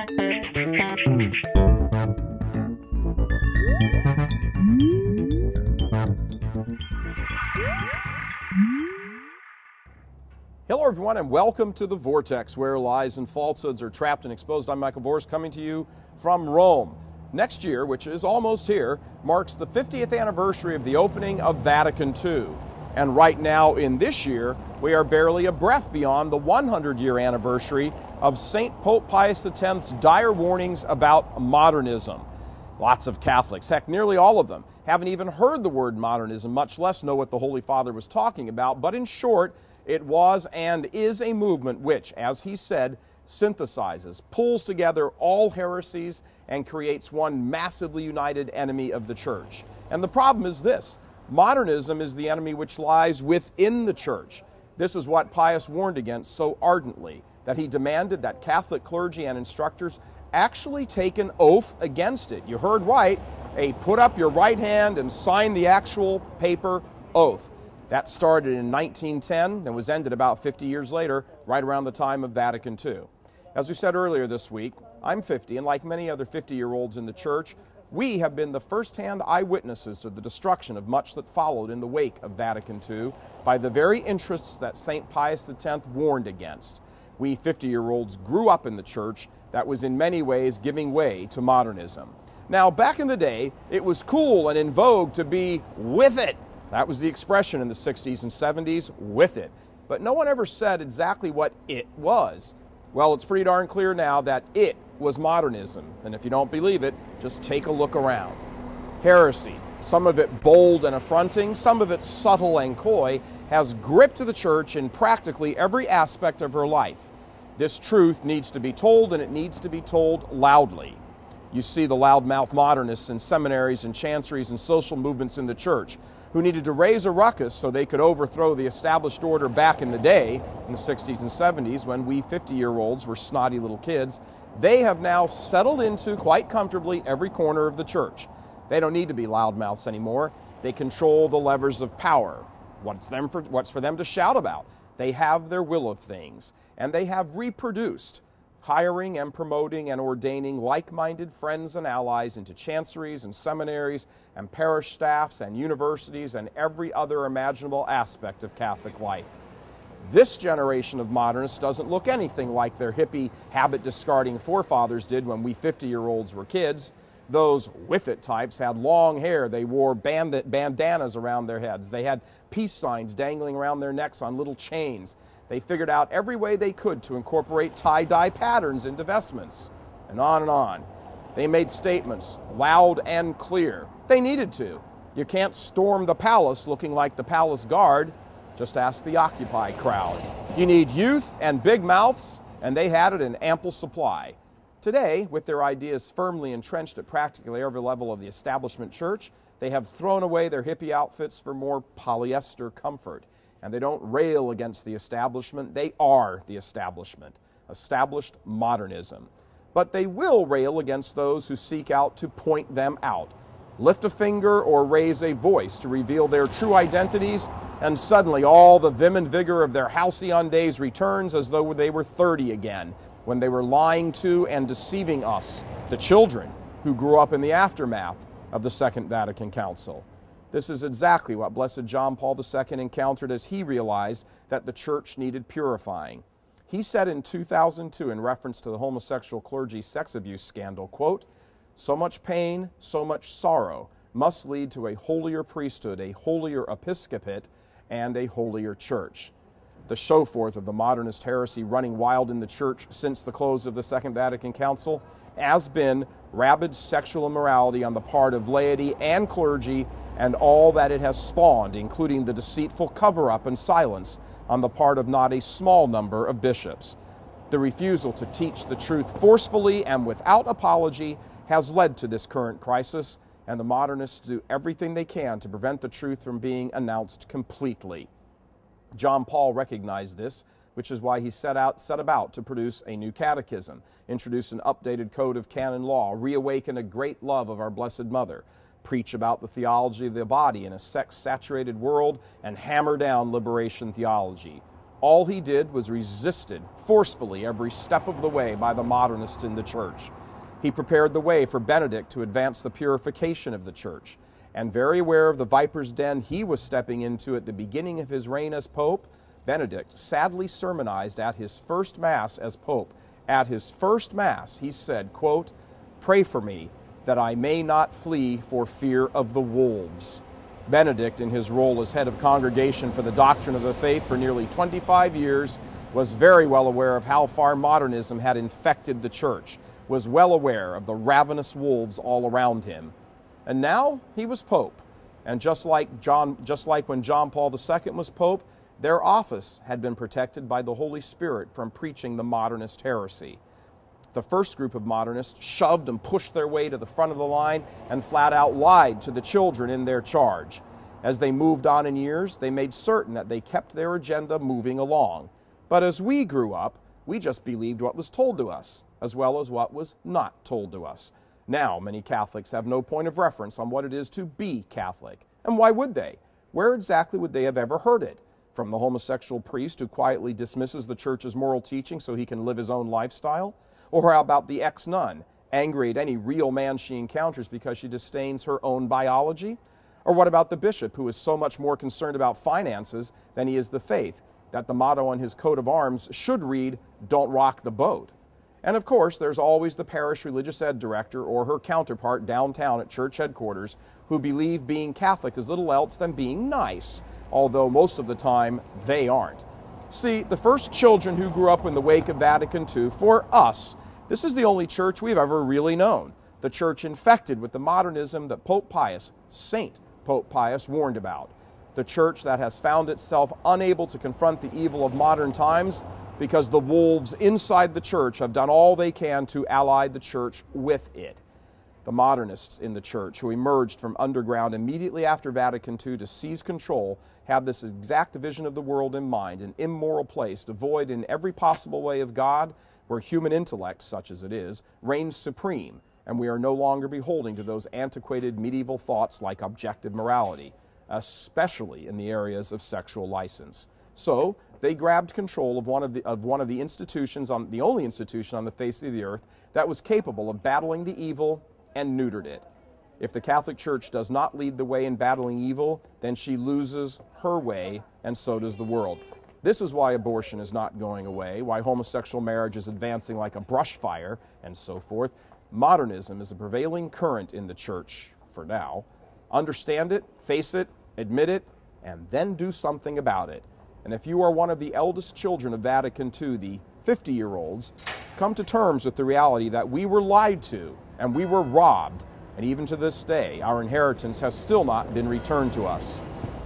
Hello everyone and welcome to The Vortex, where lies and falsehoods are trapped and exposed. I'm Michael Vorse, coming to you from Rome. Next year, which is almost here, marks the 50th anniversary of the opening of Vatican II. And right now in this year, we are barely a breath beyond the 100-year anniversary of St. Pope Pius X's dire warnings about modernism. Lots of Catholics, heck, nearly all of them, haven't even heard the word modernism, much less know what the Holy Father was talking about. But in short, it was and is a movement which, as he said, synthesizes, pulls together all heresies, and creates one massively united enemy of the Church. And the problem is this: modernism is the enemy which lies within the Church. This is what Pius warned against so ardently, that he demanded that Catholic clergy and instructors actually take an oath against it. You heard right, a put up your right hand and sign the actual paper oath. That started in 1910 and was ended about 50 years later, right around the time of Vatican II. As we said earlier this week, I'm 50, and like many other 50-year-olds in the Church, we have been the first-hand eyewitnesses to the destruction of much that followed in the wake of Vatican II by the very interests that St. Pius X warned against. We 50-year-olds grew up in the Church that was in many ways giving way to modernism. Now, back in the day, it was cool and in vogue to be with it. That was the expression in the 60s and 70s, with it. But no one ever said exactly what it was. Well, it's pretty darn clear now that it was modernism. And if you don't believe it, just take a look around. Heresy, some of it bold and affronting, some of it subtle and coy, has gripped the Church in practically every aspect of her life. This truth needs to be told, and it needs to be told loudly. You see the loudmouth modernists in seminaries and chanceries and social movements in the Church who needed to raise a ruckus so they could overthrow the established order back in the day, in the 60s and 70s, when we 50-year-olds were snotty little kids. They have now settled into, quite comfortably, every corner of the Church. They don't need to be loudmouths anymore. They control the levers of power. What's for them to shout about? They have their will of things, and they have reproduced, hiring and promoting and ordaining like-minded friends and allies into chanceries and seminaries and parish staffs and universities and every other imaginable aspect of Catholic life. This generation of modernists doesn't look anything like their hippie, habit-discarding forefathers did when we 50-year-olds were kids. Those with-it types had long hair. They wore bandanas around their heads. They had peace signs dangling around their necks on little chains. They figured out every way they could to incorporate tie-dye patterns into vestments, and on and on. They made statements loud and clear. They needed to. You can't storm the palace looking like the palace guard. Just ask the Occupy crowd. You need youth and big mouths, and they had it in ample supply. Today, with their ideas firmly entrenched at practically every level of the establishment Church, they have thrown away their hippie outfits for more polyester comfort. And they don't rail against the establishment, they are the establishment, established modernism. But they will rail against those who seek out to point them out, lift a finger or raise a voice to reveal their true identities, and suddenly all the vim and vigor of their halcyon days returns as though they were 30 again, when they were lying to and deceiving us, the children who grew up in the aftermath of the Second Vatican Council. This is exactly what Blessed John Paul II encountered as he realized that the Church needed purifying. He said in 2002, in reference to the homosexual clergy sex abuse scandal, quote, "So much pain, so much sorrow must lead to a holier priesthood, a holier episcopate, and a holier Church." The show-forth of the modernist heresy running wild in the Church since the close of the Second Vatican Council has been rabid sexual immorality on the part of laity and clergy, and all that it has spawned, including the deceitful cover-up and silence on the part of not a small number of bishops. The refusal to teach the truth forcefully and without apology has led to this current crisis, and the modernists do everything they can to prevent the truth from being announced completely. John Paul recognized this, which is why he set about to produce a new catechism, introduce an updated code of canon law, reawaken a great love of our Blessed Mother, preach about the theology of the body in a sex-saturated world, and hammer down liberation theology. All he did was resisted forcefully every step of the way by the Modernists in the church. He prepared the way for Benedict to advance the purification of the church. And very aware of the viper's den he was stepping into at the beginning of his reign as Pope, Benedict sadly sermonized at his first Mass as Pope. At his first Mass, he said, quote, "Pray for me, that I may not flee for fear of the wolves." Benedict, in his role as head of congregation for the doctrine of the faith for nearly 25 years, was very well aware of how far modernism had infected the church, was well aware of the ravenous wolves all around him. And now he was Pope. And just like when John Paul II was Pope, their office had been protected by the Holy Spirit from preaching the modernist heresy. The first group of modernists shoved and pushed their way to the front of the line and flat out lied to the children in their charge. As they moved on in years, they made certain that they kept their agenda moving along. But as we grew up, we just believed what was told to us, as well as what was not told to us. Now, many Catholics have no point of reference on what it is to be Catholic. And why would they? Where exactly would they have ever heard it? From the homosexual priest who quietly dismisses the church's moral teaching so he can live his own lifestyle? Or how about the ex-nun, angry at any real man she encounters because she disdains her own biology? Or what about the bishop who is so much more concerned about finances than he is the faith, that the motto on his coat of arms should read, "Don't rock the boat"? And of course, there's always the parish religious ed director or her counterpart downtown at church headquarters who believe being Catholic is little else than being nice, although most of the time they aren't. See, the first children who grew up in the wake of Vatican II, for us, this is the only church we've ever really known. The church infected with the modernism that Pope Pius, Saint Pope Pius, warned about. The church that has found itself unable to confront the evil of modern times because the wolves inside the church have done all they can to ally the church with it. The modernists in the church who emerged from underground immediately after Vatican II to seize control have this exact vision of the world in mind, an immoral place devoid in every possible way of God, where human intellect, such as it is, reigns supreme, and we are no longer beholding to those antiquated medieval thoughts like objective morality, especially in the areas of sexual license. So they grabbed control of one of the institutions, the only institution on the face of the earth that was capable of battling the evil, and neutered it. If the Catholic Church does not lead the way in battling evil, then she loses her way, and so does the world. This is why abortion is not going away, why homosexual marriage is advancing like a brush fire, and so forth. Modernism is a prevailing current in the church, for now. Understand it, face it, admit it, and then do something about it. And if you are one of the eldest children of Vatican II, the 50-year-olds, come to terms with the reality that we were lied to and we were robbed, and even to this day, our inheritance has still not been returned to us.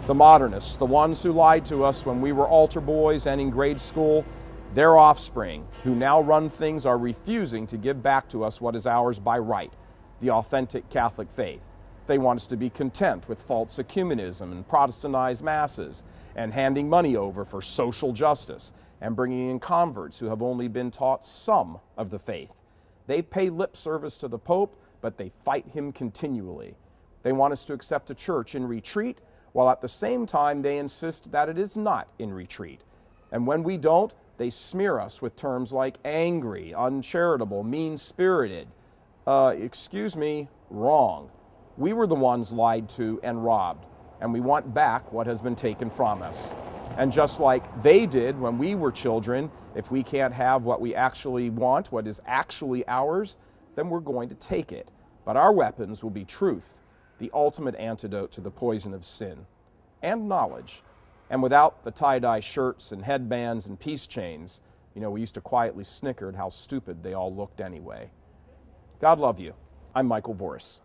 The modernists, the ones who lied to us when we were altar boys and in grade school, their offspring, who now run things, are refusing to give back to us what is ours by right, the authentic Catholic faith. They want us to be content with false ecumenism and Protestantized masses, and handing money over for social justice, and bringing in converts who have only been taught some of the faith. They pay lip service to the Pope, but they fight him continually. They want us to accept a church in retreat, while at the same time they insist that it is not in retreat. And when we don't, they smear us with terms like angry, uncharitable, mean-spirited. Wrong. We were the ones lied to and robbed, and we want back what has been taken from us. And just like they did when we were children, if we can't have what we actually want, what is actually ours, then we're going to take it. But our weapons will be truth, the ultimate antidote to the poison of sin, and knowledge. And without the tie-dye shirts and headbands and peace chains, we used to quietly snicker at how stupid they all looked anyway. God love you. I'm Michael Voris.